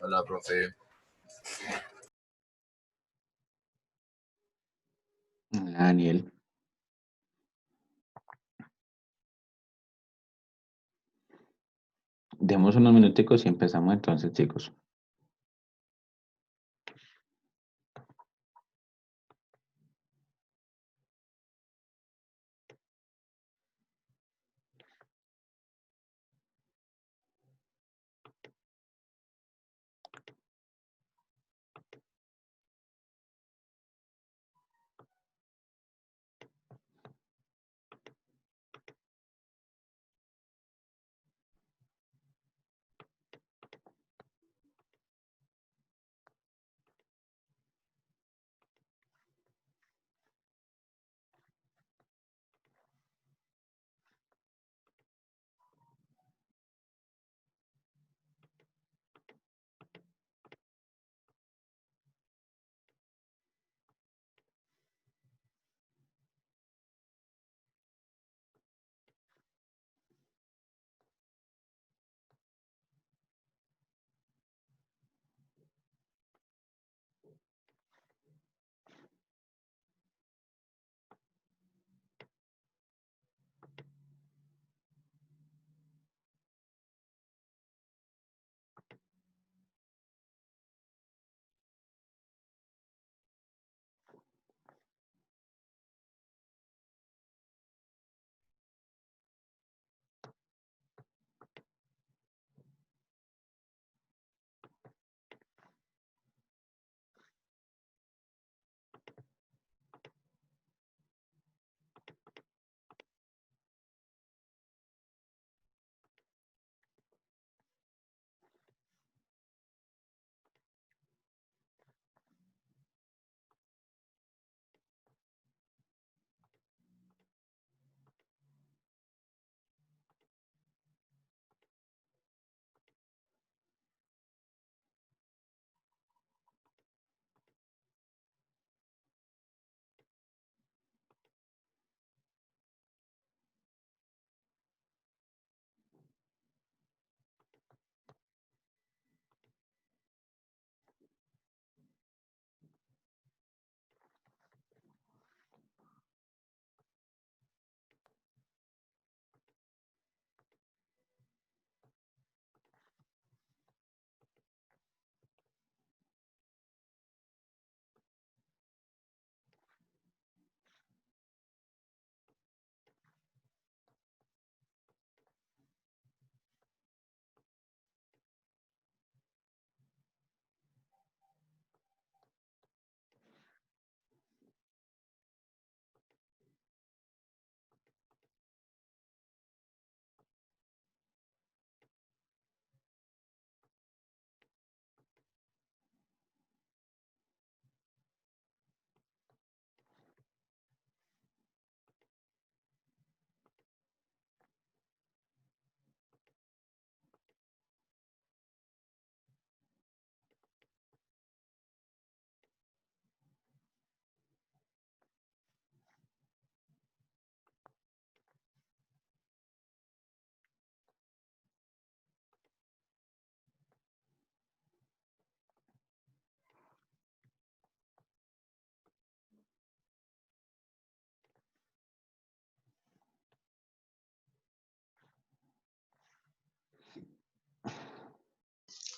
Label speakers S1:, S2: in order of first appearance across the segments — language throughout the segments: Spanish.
S1: Hola, profe.
S2: Hola, Daniel. Demos unos minuticos y empezamos entonces, chicos.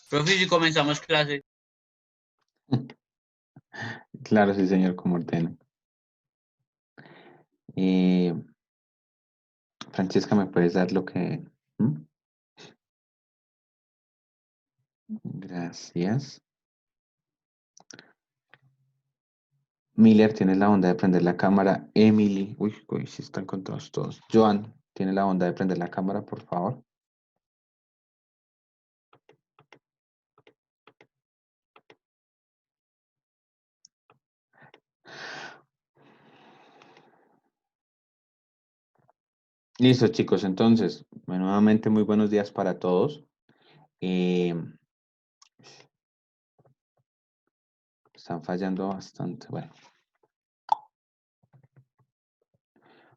S1: Profe, si comenzamos clase.
S2: Claro, sí, señor, como ordena. Eh, Francesca, ¿me puedes dar lo que...? ¿Mm? Gracias. Miller, tienes la onda de prender la cámara. Emily, uy, sí están con todos. Joan, ¿tiene la onda de prender la cámara, por favor? Listo, chicos, entonces, nuevamente muy buenos días para todos. Eh, Están fallando bastante. Bueno,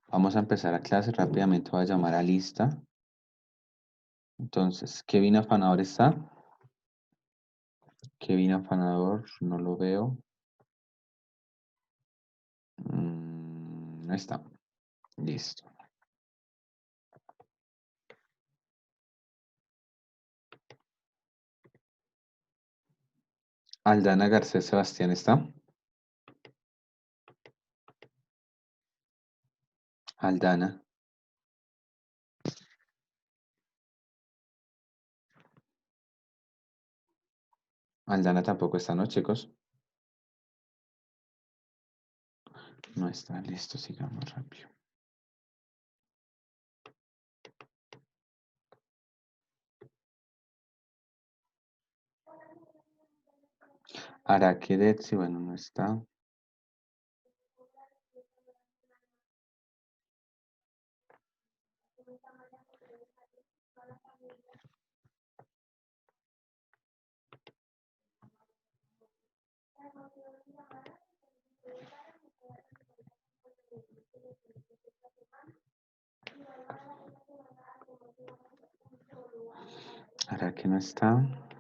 S2: vamos a empezar a clase rápidamente. Voy a llamar a lista. Entonces, Kevin Afanador está. Kevin Afanador, no lo veo. No está. Listo. Aldana Garcés Sebastián está. Aldana. Aldana tampoco está, ¿no, chicos? No está. Listo, sigamos rápido. Araquedet, sí, bueno, no está. Araque no está.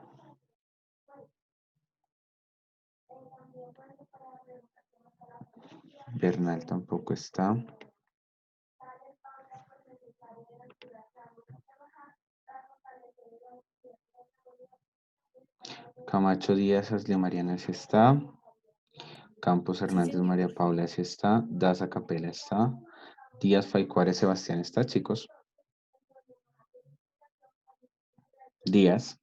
S2: Bernal tampoco está. Camacho Díaz, Aslia Mariana sí está. Campos Hernández María Paula sí está. Daza Capela está. Díaz Faicuárez Sebastián está, chicos. Díaz.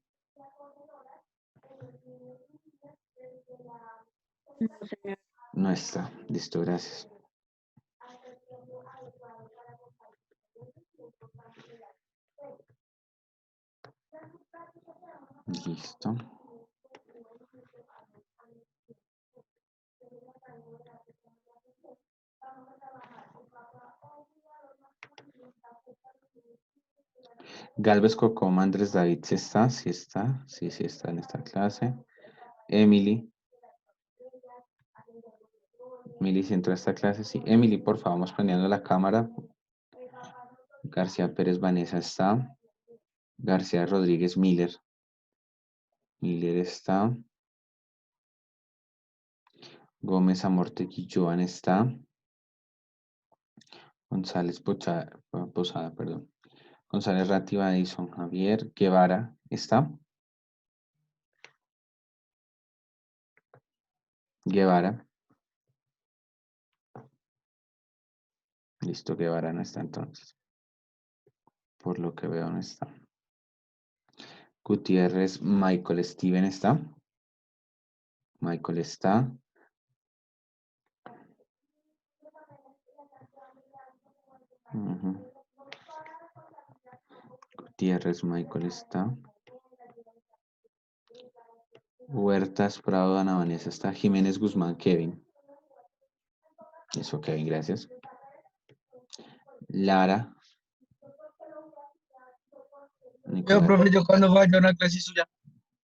S3: No, señor.
S2: No está. Listo, gracias. Listo. Galvez Cocoma, Andrés David, ¿sí está? Sí está. Sí, sí está en esta clase. Emily. Emily, si entró a esta clase, sí. Emily, por favor, vamos prendiendo la cámara. García Pérez Vanessa está. García Rodríguez Miller. Miller está. Gómez Amortegui Joan está. González Posada, perdón. González Rativa Edison Javier Guevara está. Guevara. Listo, Guevara no está entonces. Por lo que veo no está. Gutiérrez Michael Steven está. Michael está. Gutiérrez Michael está. Huertas Prado Ana Vanessa está. Jiménez Guzmán Kevin. Eso, Kevin, gracias. Lara.
S4: Yo,
S2: Nicolás.
S4: profe, yo cuando vaya a una clase suya.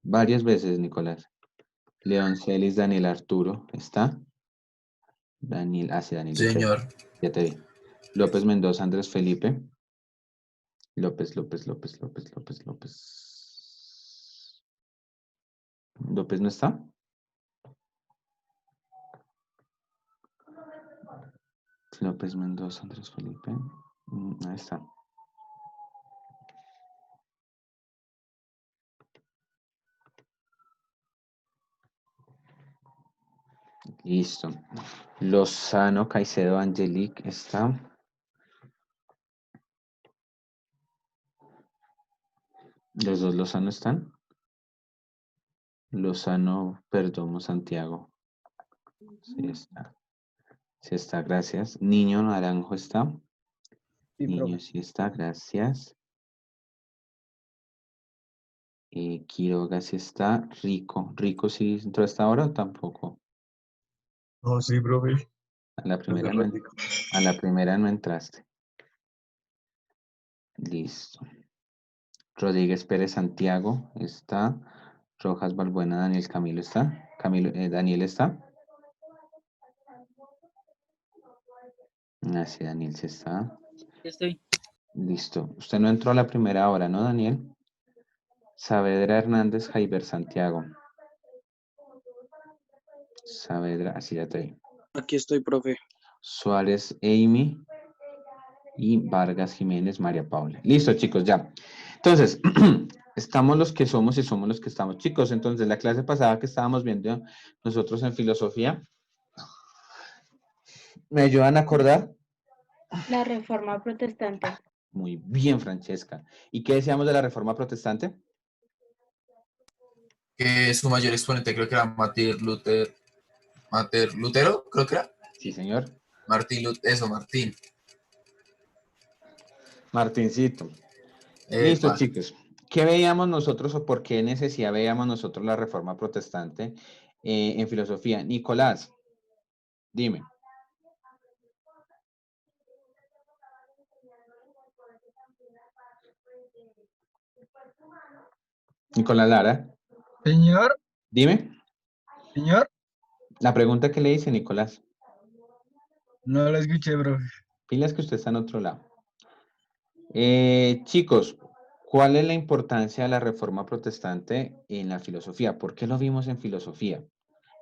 S2: Varias veces, Nicolás. León Celis Daniel Arturo. ¿Está? Daniel, sí, Daniel.
S1: Señor.
S2: Ya te vi. López Mendoza Andrés Felipe. López. López no está. López Mendoza Andrés Felipe. Ahí está. Listo. Lozano Caicedo Angelique está. Los dos Lozano están. Lozano Perdomo Santiago. Sí está. Sí está, gracias. Niño Naranjo está.
S4: Sí,
S2: Niño
S4: profe.
S2: sí está, gracias. Quiroga sí está. Rico. Rico sí entró hasta ahora o tampoco.
S4: No, sí, profe.
S2: A la primera no entraste. Listo. Rodríguez Pérez Santiago está. Rojas Balbuena Daniel Camilo está. Daniel está. Sí, Daniel sí está.
S3: Estoy.
S2: Listo. Usted no entró a la primera hora, ¿no, Daniel? Saavedra Hernández Jaiber Santiago. Saavedra, así ya te digo.
S5: Aquí estoy, profe.
S2: Suárez Amy y Vargas Jiménez María Paula. Listo, chicos, ya. Entonces, estamos los que somos y somos los que estamos. Chicos, entonces la clase pasada que estábamos viendo nosotros en filosofía, ¿me ayudan a acordar?
S3: La reforma protestante.
S2: Muy bien, Francesca. ¿Y qué decíamos de la reforma protestante?
S1: Que su mayor exponente creo que era Lutero, creo que era.
S2: Sí, señor.
S1: Martín.
S2: Martincito. Listo,
S1: Epa.
S2: chicos. ¿Qué veíamos nosotros o por qué necesidad veíamos nosotros la reforma protestante en filosofía? Nicolás, dime. Nicolás Lara,
S4: Señor,
S2: dime.
S4: señor,
S2: La pregunta que le hice, Nicolás.
S4: no lo escuché, profe.
S2: Pilas que usted está en otro lado. Chicos, ¿cuál es la importancia de la reforma protestante en la filosofía? ¿Por qué lo vimos en filosofía?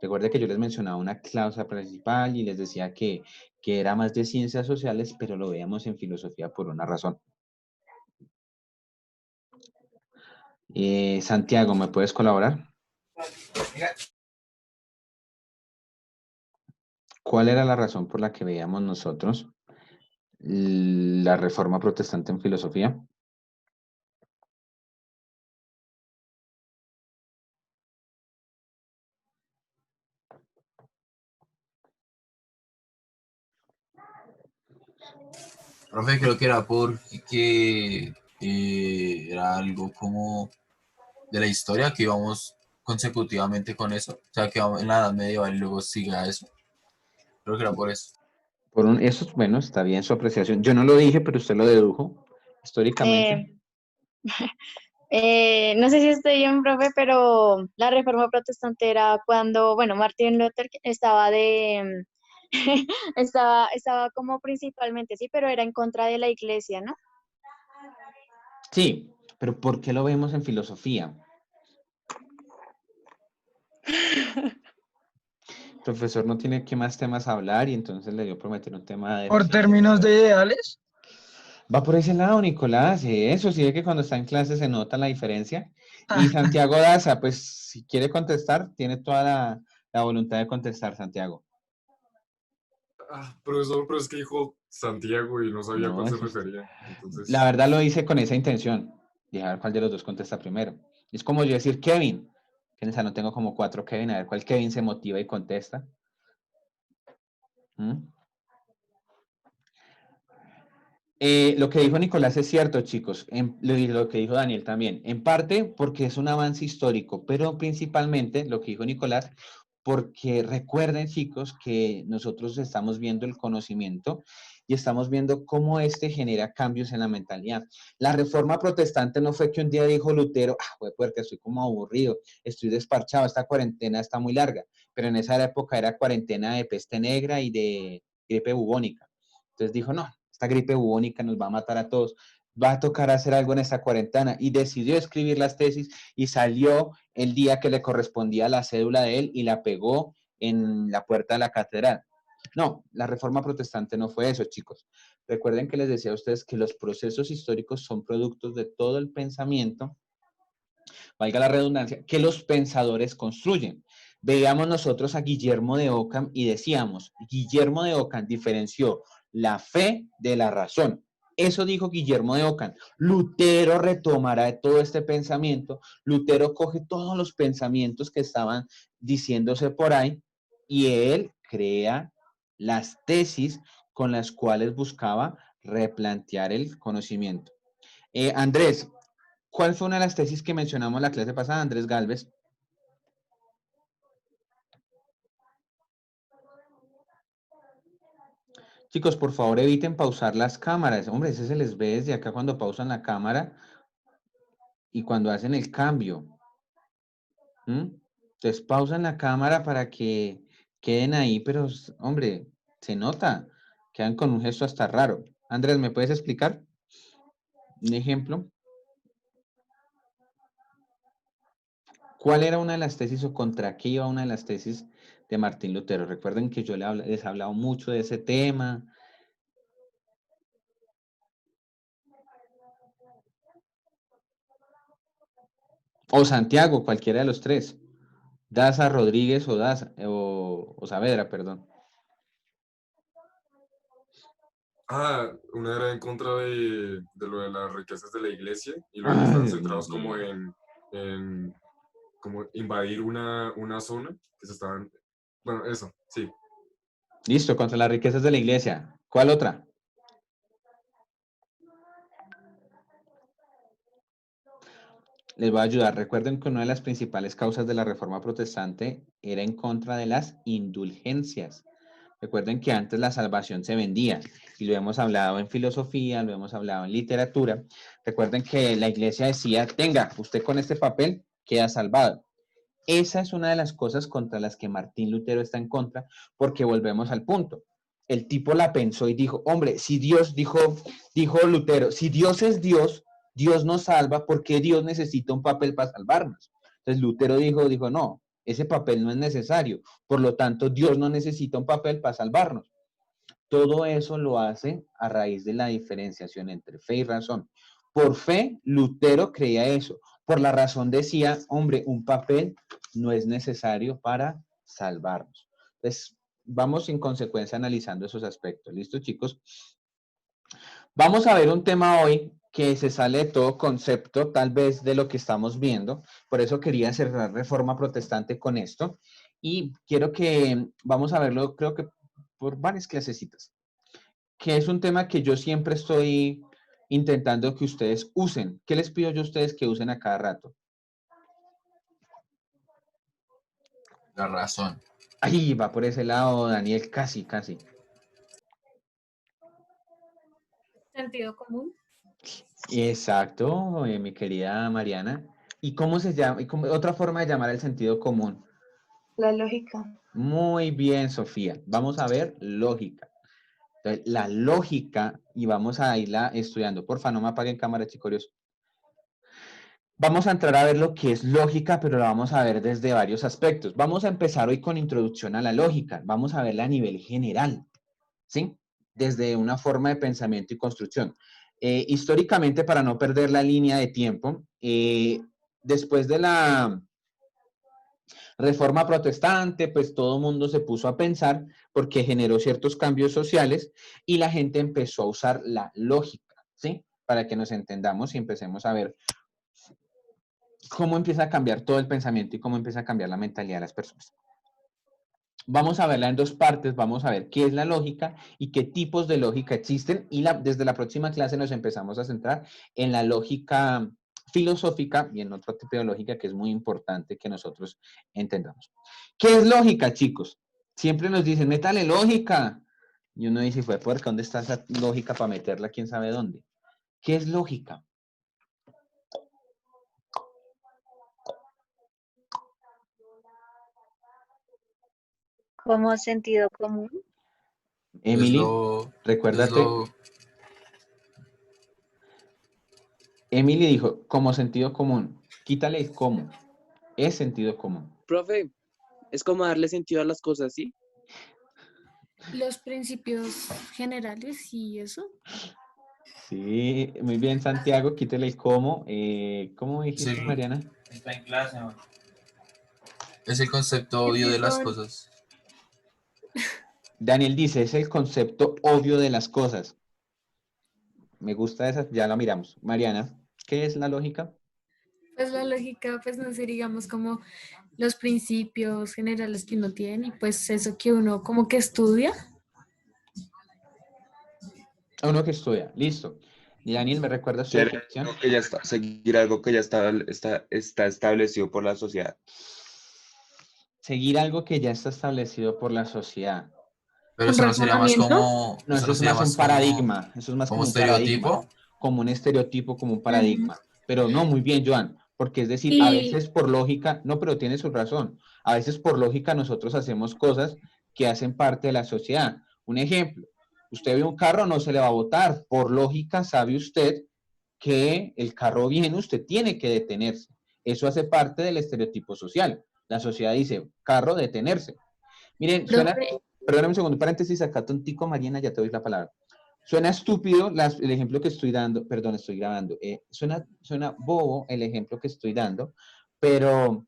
S2: Recuerda que yo les mencionaba una cláusula principal y les decía que era más de ciencias sociales, pero lo veíamos en filosofía por una razón. Santiago, ¿me puedes colaborar? ¿Cuál era la razón por la que veíamos nosotros la reforma protestante en filosofía?
S1: Profe, creo que era porque era algo como de la historia que íbamos consecutivamente con eso. O sea, que vamos en la Edad Medieval y luego siga eso. Creo que era por eso.
S2: Eso, bueno, está bien su apreciación. Yo no lo dije, pero usted lo dedujo históricamente.
S6: No sé si estoy bien, profe, pero la reforma protestante era cuando, bueno, Martin Luther estaba estaba como principalmente, sí, pero era en contra de la iglesia, ¿no?
S2: Sí, pero ¿por qué lo vemos en filosofía? El profesor no tiene que más temas a hablar y entonces le dio a prometer un tema de
S4: Por
S2: filosofía.
S4: términos de ideales,
S2: Va por ese lado, Nicolás. Eso sí, es que cuando está en clase se nota la diferencia. Y Santiago Daza, pues si quiere contestar, tiene toda la voluntad de contestar, Santiago.
S7: Profesor, pero es que dijo Santiago y no sabía a
S2: No,
S7: cuál se
S2: eso
S7: refería. Entonces,
S2: la verdad lo hice con esa intención, de a ver cuál de los dos contesta primero. Es como yo decir Kevin, que en esa no tengo como 4 Kevin, a ver cuál Kevin se motiva y contesta. ¿Mm? Lo que dijo Nicolás es cierto, chicos, lo que dijo Daniel también, en parte porque es un avance histórico, pero principalmente lo que dijo Nicolás, porque recuerden, chicos, que nosotros estamos viendo el conocimiento y estamos viendo cómo este genera cambios en la mentalidad. La reforma protestante no fue que un día dijo Lutero, porque estoy como aburrido, estoy desparchado, esta cuarentena está muy larga, pero en esa época era cuarentena de peste negra y de gripe bubónica. Entonces dijo, no, esta gripe bubónica nos va a matar a todos, va a tocar hacer algo en esta cuarentena, y decidió escribir las tesis y salió el día que le correspondía la cédula de él y la pegó en la puerta de la catedral. No, la reforma protestante no fue eso, chicos. Recuerden que les decía a ustedes que los procesos históricos son productos de todo el pensamiento, valga la redundancia, que los pensadores construyen. Veíamos nosotros a Guillermo de Ockham y decíamos, Guillermo de Ockham diferenció la fe de la razón. Eso dijo Guillermo de Ockham. Lutero retomará todo este pensamiento. Lutero coge todos los pensamientos que estaban diciéndose por ahí y él crea las tesis con las cuales buscaba replantear el conocimiento. Andrés, ¿cuál fue una de las tesis que mencionamos la clase pasada, Andrés Galvez? Chicos, por favor, eviten pausar las cámaras. Hombre, ese se les ve desde acá cuando pausan la cámara y cuando hacen el cambio. Entonces, pausan la cámara para que queden ahí, pero, hombre, se nota. Quedan con un gesto hasta raro. Andrés, ¿me puedes explicar un ejemplo? ¿Cuál era una de las tesis o contra qué iba una de las tesis de Martín Lutero? Recuerden que yo les he hablado mucho de ese tema. O Santiago, cualquiera de los tres. Daza, Rodríguez o Daza, o Saavedra, perdón.
S7: Una era en contra de lo de las riquezas de la iglesia y luego están
S2: Ay,
S7: centrados como
S2: Dios.
S7: en como invadir una zona que se estaban, bueno, eso, sí.
S2: Listo, contra las riquezas de la iglesia. ¿Cuál otra? Les voy a ayudar. Recuerden que una de las principales causas de la Reforma Protestante era en contra de las indulgencias. Recuerden que antes la salvación se vendía y lo hemos hablado en filosofía, lo hemos hablado en literatura. Recuerden que la iglesia decía, tenga, usted con este papel queda salvado. Esa es una de las cosas contra las que Martín Lutero está en contra, porque volvemos al punto. El tipo la pensó y dijo, hombre, si Dios, dijo Lutero, si Dios es Dios, Dios nos salva, ¿por qué Dios necesita un papel para salvarnos? Entonces Lutero dijo, no, ese papel no es necesario, por lo tanto Dios no necesita un papel para salvarnos. Todo eso lo hace a raíz de la diferenciación entre fe y razón. Por fe, Lutero creía eso. Por la razón decía, hombre, un papel no es necesario para salvarnos. Entonces, vamos en consecuencia analizando esos aspectos. ¿Listo, chicos? Vamos a ver un tema hoy que se sale de todo concepto, tal vez de lo que estamos viendo. Por eso quería cerrar Reforma Protestante con esto. Y quiero que, vamos a verlo, creo que por varias clasecitas, que es un tema que yo siempre estoy intentando que ustedes usen. ¿Qué les pido yo a ustedes que usen a cada rato?
S1: La razón.
S2: Ahí va por ese lado, Daniel, casi.
S3: Sentido común.
S2: Exacto, mi querida Mariana. ¿Y cómo se llama? Otra forma de llamar el sentido común.
S5: La lógica.
S2: Muy bien, Sofía. Vamos a ver lógica. Entonces, la lógica, y vamos a irla estudiando. Porfa, no me apaguen cámara, chicos. Vamos a entrar a ver lo que es lógica, pero la vamos a ver desde varios aspectos. Vamos a empezar hoy con introducción a la lógica. Vamos a verla a nivel general, ¿sí? Desde una forma de pensamiento y construcción. Históricamente, para no perder la línea de tiempo, después de la Reforma Protestante, pues todo el mundo se puso a pensar porque generó ciertos cambios sociales y la gente empezó a usar la lógica, ¿sí? Para que nos entendamos y empecemos a ver cómo empieza a cambiar todo el pensamiento y cómo empieza a cambiar la mentalidad de las personas. Vamos a verla en dos partes, vamos a ver qué es la lógica y qué tipos de lógica existen y desde la próxima clase nos empezamos a centrar en la lógica filosófica y en otro tipo de lógica que es muy importante que nosotros entendamos. ¿Qué es lógica, chicos? Siempre nos dicen, métale lógica. Y uno dice, fue puerca, ¿dónde está esa lógica para meterla? ¿Quién sabe dónde? ¿Qué es lógica?
S6: Como sentido común.
S2: Emily, recuérdate. Emily dijo, como sentido común. Quítale el cómo. Es sentido común.
S8: Profe, es como darle sentido a las cosas, ¿sí?
S3: Los principios generales y eso.
S2: Sí, muy bien, Santiago. Quítale el cómo. ¿Cómo dijiste,
S1: Sí.
S2: Mariana?
S1: Está en clase, man. Es el concepto obvio de las cosas.
S2: Daniel dice, es el concepto obvio de las cosas. Me gusta esa, ya la miramos. Mariana, ¿qué es la lógica?
S3: Pues la lógica, pues no sé, digamos como los principios generales que uno tiene y pues eso que uno como que estudia.
S2: Uno que estudia, listo. Y Daniel, ¿me recuerdas tu definición?
S9: Seguir algo que ya está establecido por la sociedad.
S2: Seguir algo que ya está establecido por la sociedad.
S1: Pero
S3: ¿Un
S1: eso no sería más
S3: razonamiento?
S1: como...
S2: No, eso es
S1: sería
S2: más un paradigma. Eso es más
S1: como
S2: como un paradigma.
S1: estereotipo.
S2: Como un estereotipo, como un paradigma. Pero no, muy bien, Joan. Porque es decir, a
S3: Y
S2: veces por lógica, no, pero tiene su razón. A veces por lógica nosotros hacemos cosas que hacen parte de la sociedad. Un ejemplo, usted ve un carro, no se le va a botar. Por lógica sabe usted que el carro viene, usted tiene que detenerse. Eso hace parte del estereotipo social. La sociedad dice, carro, detenerse. Miren,
S3: Profe,
S2: perdóname un segundo, paréntesis, acá tontico, Mariana, ya te doy la palabra. Suena estúpido el ejemplo que estoy dando, perdón, estoy grabando. Suena bobo el ejemplo que estoy dando, pero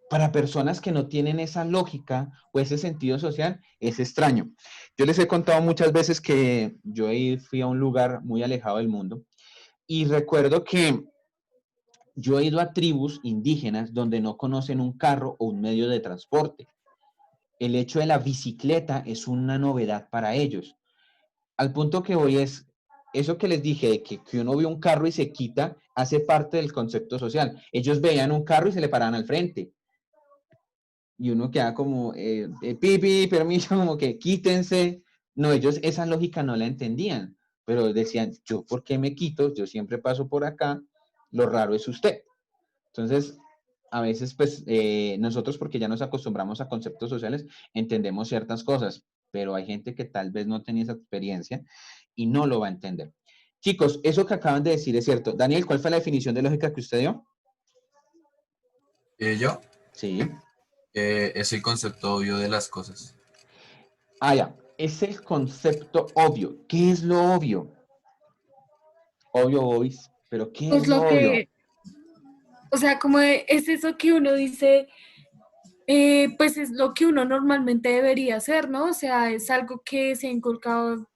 S2: para personas que no tienen esa lógica o ese sentido social, es extraño. Yo les he contado muchas veces que yo fui a un lugar muy alejado del mundo y recuerdo que yo he ido a tribus indígenas donde no conocen un carro o un medio de transporte. El hecho de la bicicleta es una novedad para ellos. Al punto que voy es, eso que les dije, de que uno ve un carro y se quita, hace parte del concepto social. Ellos veían un carro y se le paraban al frente. Y uno queda como, pipi, permiso, como que quítense. No, ellos esa lógica no la entendían, pero decían, yo, ¿por qué me quito? Yo siempre paso por acá, lo raro es usted. Entonces, a veces, pues, nosotros, porque ya nos acostumbramos a conceptos sociales, entendemos ciertas cosas, pero hay gente que tal vez no tenía esa experiencia y no lo va a entender. Chicos, eso que acaban de decir es cierto. Daniel, ¿cuál fue la definición de lógica que usted dio?
S1: Yo,
S2: Sí.
S1: es el concepto obvio de las cosas.
S2: Ah, ya. Es el concepto obvio. ¿Qué es lo obvio? Obvio, boys. Pero ¿qué
S3: pues
S2: es lo
S3: lo
S2: obvio?
S3: que, o sea, como es eso que uno dice, pues es lo que uno normalmente debería hacer, ¿no? O sea, es algo que se ha inculcado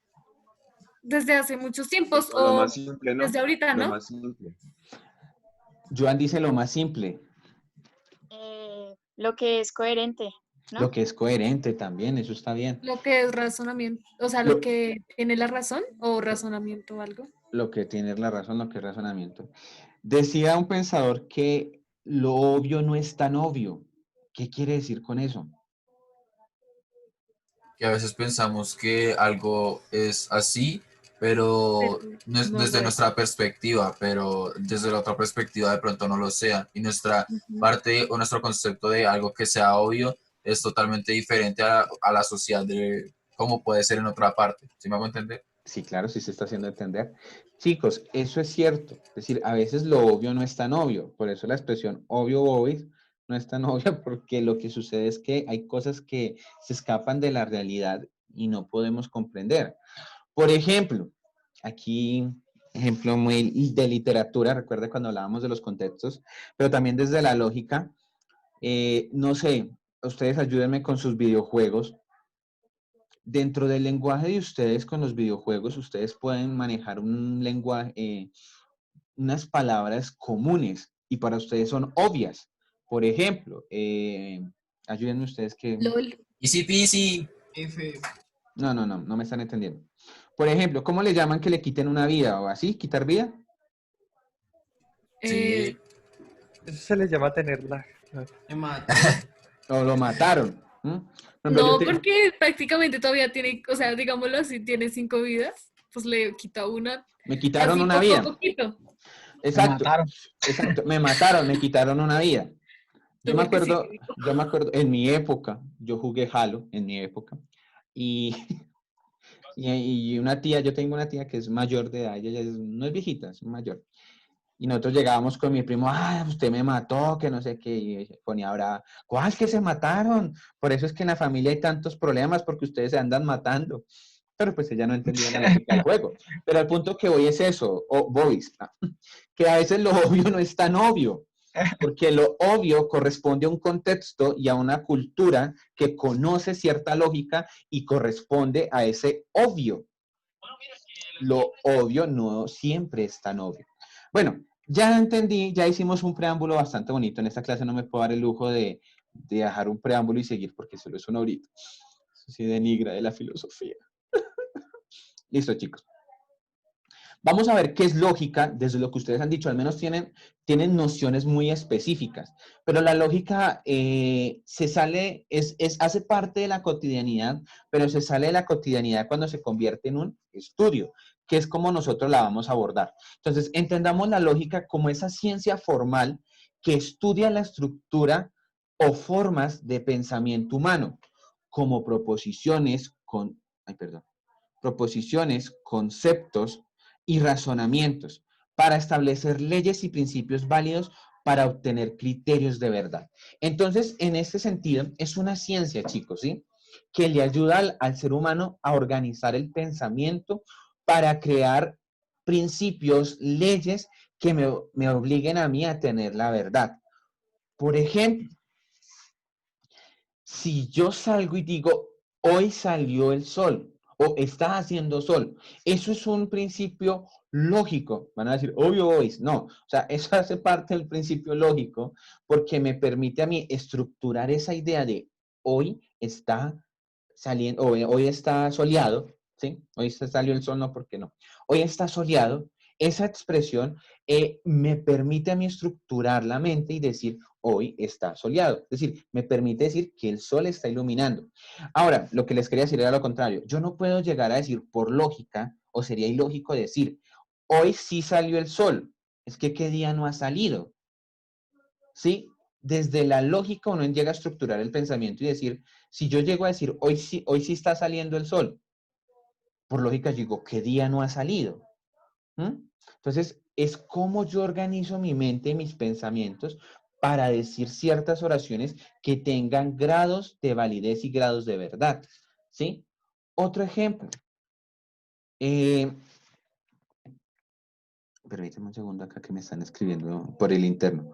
S3: desde hace muchos tiempos
S9: O lo
S3: o
S9: más simple, ¿no?
S3: desde ahorita,
S9: Lo
S3: ¿no?
S9: más simple.
S2: Joan dice lo más simple,
S6: Lo que es coherente, ¿no?
S2: lo que es coherente también, eso está bien.
S3: Lo que es razonamiento, o sea, lo
S2: Lo,
S3: que tiene la razón o razonamiento o algo.
S2: lo que tiene la razón, lo que es razonamiento. Decía un pensador que lo obvio no es tan obvio. ¿Qué quiere decir con eso?
S1: Que a veces pensamos que algo es así, pero
S3: Pero
S1: no es
S3: no lo
S1: desde
S3: es.
S1: nuestra perspectiva, pero desde la otra perspectiva de pronto no lo sea. Y nuestra
S3: Ujú.
S1: parte o nuestro concepto de algo que sea obvio es totalmente diferente a la sociedad de cómo puede ser en otra parte. ¿Sí me hago entender?
S2: Sí, claro, sí se está haciendo entender. Chicos, eso es cierto. Es decir, a veces lo obvio no es tan obvio. Por eso la expresión obvio, boys, no es tan obvia, porque lo que sucede es que hay cosas que se escapan de la realidad y no podemos comprender. Por ejemplo, aquí, ejemplo muy de literatura, recuerda cuando hablábamos de los contextos, pero también desde la lógica, no sé, ustedes ayúdenme con sus videojuegos. Dentro del lenguaje de ustedes con los videojuegos, ustedes pueden manejar un lenguaje, unas palabras comunes y para ustedes son obvias. Por ejemplo, ayúdenme ustedes que...
S3: LOL.
S1: Easy peasy.
S2: No me están entendiendo. Por ejemplo, ¿cómo le llaman que le quiten una vida o así? ¿Quitar vida?
S3: Eh,
S1: Sí.
S5: Eso se le llama tenerla.
S10: Me mató.
S2: O lo mataron. ¿Mm? Por ejemplo,
S3: no, porque prácticamente todavía tiene, o sea, digámoslo así, tiene 5 vidas, pues le quita una,
S2: me quitaron
S3: así
S2: una
S3: poco a
S2: vida.
S3: poquito.
S2: Exacto,
S4: mataron.
S2: exacto. Me mataron, me quitaron una vida.
S3: Yo porque sí, digo,
S2: Yo me acuerdo, en mi época, yo jugué Halo, en mi época, y, y una tía, yo tengo una tía que es mayor de edad, ella ya no es viejita, es mayor. Y nosotros llegábamos con mi primo, ah, usted me mató, que no sé qué, y ponía ahora, ¿cuál que se mataron? Por eso es que en la familia hay tantos problemas, porque ustedes se andan matando. Pero pues ella no entendía la lógica del juego. Pero al punto que voy es eso, boys, que a veces lo obvio no es tan obvio, porque lo obvio corresponde a un contexto y a una cultura que conoce cierta lógica y corresponde a ese obvio. Lo obvio no siempre es tan obvio. Bueno, ya entendí, ya hicimos un preámbulo bastante bonito. En esta clase no me puedo dar el lujo de dejar un preámbulo y seguir porque solo es una horita. Eso sí denigra de la filosofía. Listo, chicos. Vamos a ver qué es lógica, desde lo que ustedes han dicho, al menos tienen nociones muy específicas, pero la lógica se sale, hace parte de la cotidianidad, pero se sale de la cotidianidad cuando se convierte en un estudio, que es como nosotros la vamos a abordar. Entonces, entendamos la lógica como esa ciencia formal que estudia la estructura o formas de pensamiento humano, como proposiciones, conceptos, y razonamientos para establecer leyes y principios válidos para obtener criterios de verdad. Entonces, en este sentido, es una ciencia, chicos, ¿sí? Que le ayuda al ser humano a organizar el pensamiento para crear principios, leyes que me obliguen a mí a tener la verdad. Por ejemplo, si yo salgo y digo, hoy salió el sol o está haciendo sol, eso es un principio lógico. Van a decir, obvio, hoy. No, o sea, eso hace parte del principio lógico porque me permite a mí estructurar esa idea de hoy está saliendo, hoy está soleado, ¿sí? Hoy se salió el sol, no, porque no. Hoy está soleado. Esa expresión me permite a mí estructurar la mente y decir, hoy está soleado. Es decir, me permite decir que el sol está iluminando. Ahora, lo que les quería decir era lo contrario. Yo no puedo llegar a decir por lógica, o sería ilógico decir, hoy sí salió el sol. Es que ¿qué día no ha salido? ¿Sí? Desde la lógica uno llega a estructurar el pensamiento y decir, si yo llego a decir, hoy sí está saliendo el sol, por lógica yo digo, ¿qué día no ha salido? ¿Mm? Entonces, es como yo organizo mi mente y mis pensamientos para decir ciertas oraciones que tengan grados de validez y grados de verdad. ¿Sí? Otro ejemplo. Permíteme un segundo acá que me están escribiendo por el interno.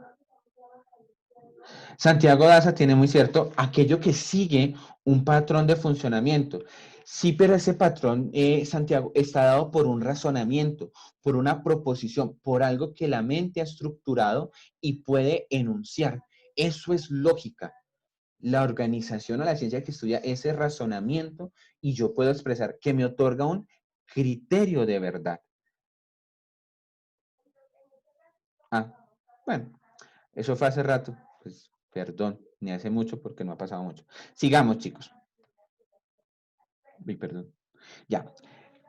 S2: Santiago Daza tiene muy cierto, aquello que sigue un patrón de funcionamiento. Sí, pero ese patrón, Santiago, está dado por un razonamiento, por una proposición, por algo que la mente ha estructurado y puede enunciar. Eso es lógica. La organización o la ciencia que estudia ese razonamiento y yo puedo expresar que me otorga un criterio de verdad. Ah, bueno, eso fue hace rato. Pues, perdón, ni hace mucho porque no ha pasado mucho. Sigamos, chicos. Uy, perdón. Ya.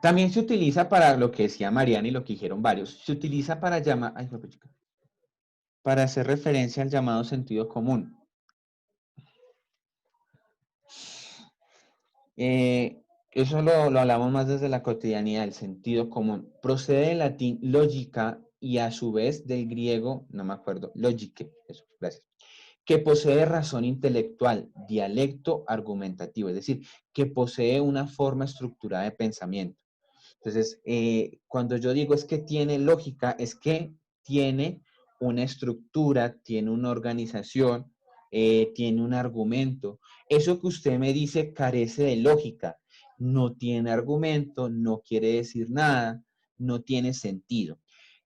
S2: También se utiliza para lo que decía Mariana y lo que dijeron varios. Se utiliza para llamar, ay, chica, para hacer referencia al llamado sentido común. Eso lo hablamos más desde la cotidianidad, el sentido común. Procede del latín lógica y a su vez del griego, no me acuerdo, logique, eso, gracias, que posee razón intelectual, dialecto argumentativo, es decir, que posee una forma estructurada de pensamiento. Entonces, cuando yo digo es que tiene lógica, es que tiene una estructura, tiene una organización, tiene un argumento. Eso que usted me dice carece de lógica, no tiene argumento, no quiere decir nada, no tiene sentido,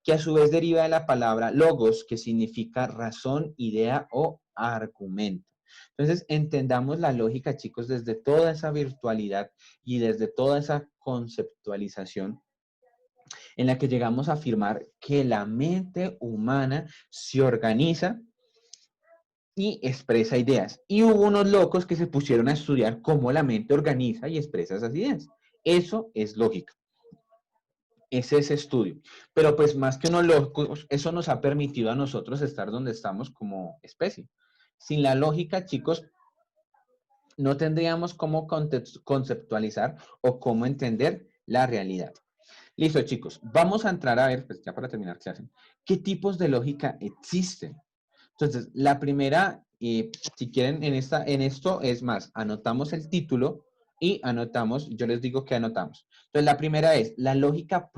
S2: que a su vez deriva de la palabra logos, que significa razón, idea o argumento. Entonces, entendamos la lógica, chicos, desde toda esa virtualidad y desde toda esa conceptualización en la que llegamos a afirmar que la mente humana se organiza y expresa ideas. Y hubo unos locos que se pusieron a estudiar cómo la mente organiza y expresa esas ideas. Eso es lógica. Es ese estudio. Pero pues más que unos locos, eso nos ha permitido a nosotros estar donde estamos como especie. Sin la lógica, chicos, no tendríamos cómo conceptualizar o cómo entender la realidad. Listo, chicos. Vamos a entrar a ver, pues ya para terminar clase, ¿qué tipos de lógica existen? Entonces, la primera, si quieren, en esto es más, anotamos el título y anotamos, yo les digo que anotamos. Entonces, la primera es la lógica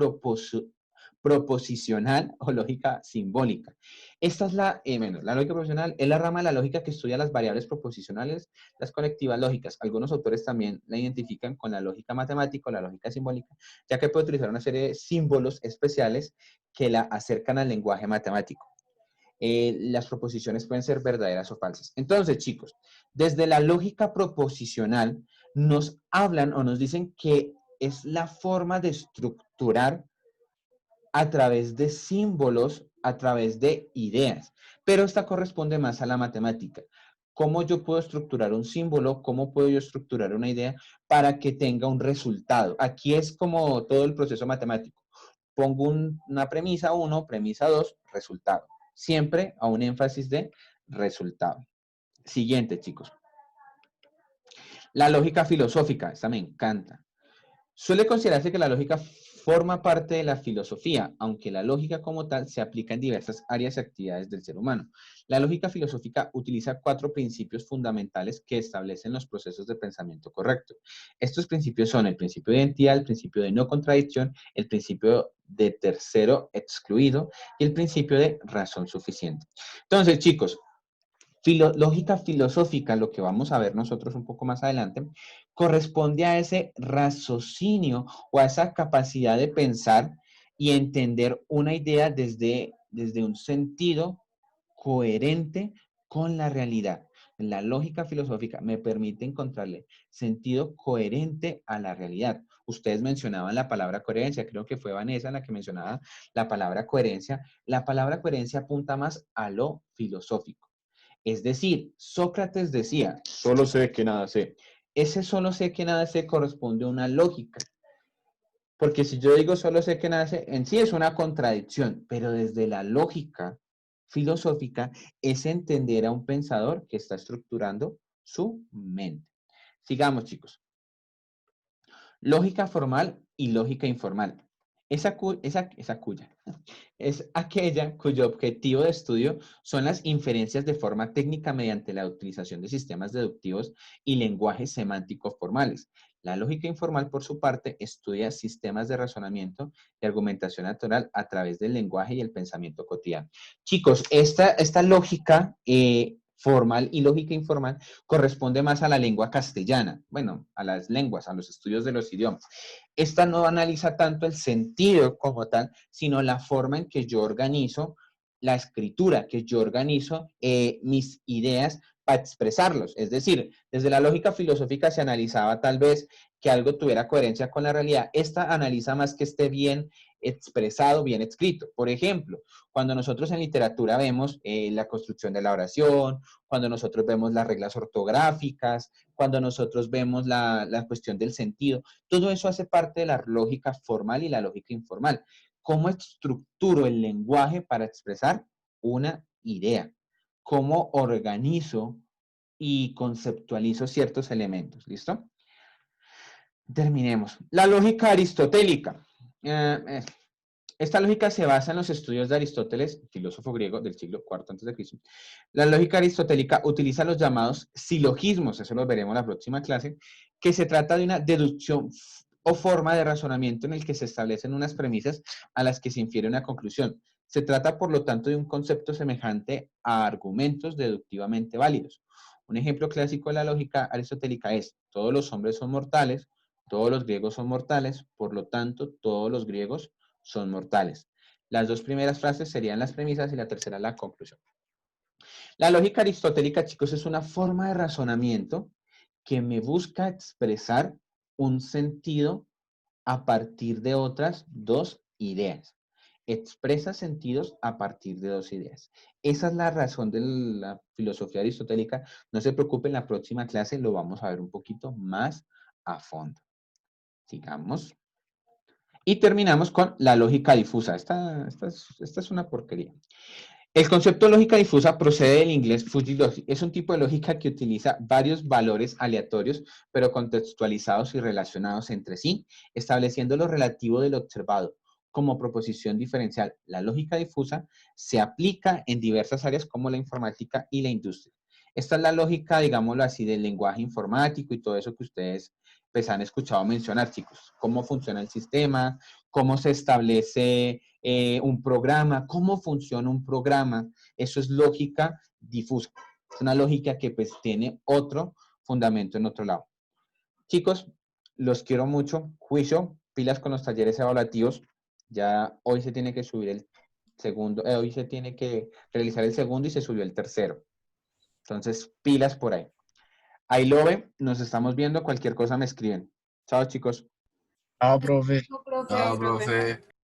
S2: proposicional o lógica simbólica. Esta es la lógica proposicional es la rama de la lógica que estudia las variables proposicionales, las conectivas lógicas. Algunos autores también la identifican con la lógica matemática o la lógica simbólica, ya que puede utilizar una serie de símbolos especiales que la acercan al lenguaje matemático. Las proposiciones pueden ser verdaderas o falsas. Entonces, chicos, desde la lógica proposicional nos hablan o nos dicen que es la forma de estructurar a través de símbolos, a través de ideas. Pero esta corresponde más a la matemática. ¿Cómo yo puedo estructurar un símbolo? ¿Cómo puedo yo estructurar una idea para que tenga un resultado? Aquí es como todo el proceso matemático. Pongo una premisa 1, premisa 2, resultado. Siempre a un énfasis de resultado. Siguiente, chicos. La lógica filosófica, esta me encanta. Suele considerarse que la lógica forma parte de la filosofía, aunque la lógica como tal se aplica en diversas áreas y actividades del ser humano. La lógica filosófica utiliza 4 principios fundamentales que establecen los procesos de pensamiento correcto. Estos principios son el principio de identidad, el principio de no contradicción, el principio de tercero excluido y el principio de razón suficiente. Entonces, chicos, lógica filosófica, lo que vamos a ver nosotros un poco más adelante, corresponde a ese raciocinio o a esa capacidad de pensar y entender una idea desde un sentido coherente con la realidad. La lógica filosófica me permite encontrarle sentido coherente a la realidad. Ustedes mencionaban la palabra coherencia, creo que fue Vanessa la que mencionaba la palabra coherencia. La palabra coherencia apunta más a lo filosófico. Es decir, Sócrates decía, solo sé que nada sé. Ese solo sé que nada sé corresponde a una lógica. Porque si yo digo solo sé que nada sé, en sí es una contradicción, pero desde la lógica filosófica es entender a un pensador que está estructurando su mente. Sigamos, chicos. Lógica formal y lógica informal. Es aquella cuyo objetivo de estudio son las inferencias de forma técnica mediante la utilización de sistemas deductivos y lenguajes semánticos formales. La lógica informal, por su parte, estudia sistemas de razonamiento y argumentación natural a través del lenguaje y el pensamiento cotidiano. Chicos, esta lógica formal y lógica informal corresponde más a la lengua castellana, bueno, a las lenguas, a los estudios de los idiomas. Esta no analiza tanto el sentido como tal, sino la forma en que yo organizo la escritura, que yo organizo mis ideas para expresarlos. Es decir, desde la lógica filosófica se analizaba tal vez que algo tuviera coherencia con la realidad. Esta analiza más que esté bien expresado, bien escrito. Por ejemplo, cuando nosotros en literatura vemos la construcción de la oración, cuando nosotros vemos las reglas ortográficas, cuando nosotros vemos la cuestión del sentido, todo eso hace parte de la lógica formal y la lógica informal. ¿Cómo estructuro el lenguaje para expresar una idea? ¿Cómo organizo y conceptualizo ciertos elementos? ¿Listo? Terminemos. La lógica aristotélica. Esta lógica se basa en los estudios de Aristóteles, filósofo griego del siglo IV a.C. La lógica aristotélica utiliza los llamados silogismos, eso lo veremos en la próxima clase, que se trata de una deducción o forma de razonamiento en el que se establecen unas premisas a las que se infiere una conclusión. Se trata, por lo tanto, de un concepto semejante a argumentos deductivamente válidos. Un ejemplo clásico de la lógica aristotélica es: todos los hombres son mortales, todos los griegos son mortales, por lo tanto, todos los griegos son mortales. Las dos primeras frases serían las premisas y la tercera la conclusión. La lógica aristotélica, chicos, es una forma de razonamiento que me busca expresar un sentido a partir de otras dos ideas. Expresa sentidos a partir de dos ideas. Esa es la razón de la filosofía aristotélica. No se preocupen, en la próxima clase lo vamos a ver un poquito más a fondo. Sigamos. Y terminamos con la lógica difusa. Esta es una porquería. El concepto de lógica difusa procede del inglés fuzzy logic. Es un tipo de lógica que utiliza varios valores aleatorios, pero contextualizados y relacionados entre sí, estableciendo lo relativo del observado como proposición diferencial. La lógica difusa se aplica en diversas áreas como la informática y la industria. Esta es la lógica, digámoslo así, del lenguaje informático y todo eso que ustedes pues han escuchado mencionar, chicos. Cómo funciona el sistema, cómo se establece un programa, cómo funciona un programa. Eso es lógica difusa. Es una lógica que pues tiene otro fundamento en otro lado. Chicos, los quiero mucho. Juicio, pilas con los talleres evaluativos. Ya hoy se tiene que subir el segundo, hoy se tiene que realizar el segundo y se subió el tercero. Entonces, pilas por ahí. Ahí lo ven, nos estamos viendo, cualquier cosa me escriben. Chao, chicos.
S4: Chao, profe.
S3: No, profe.
S1: Ah, profe.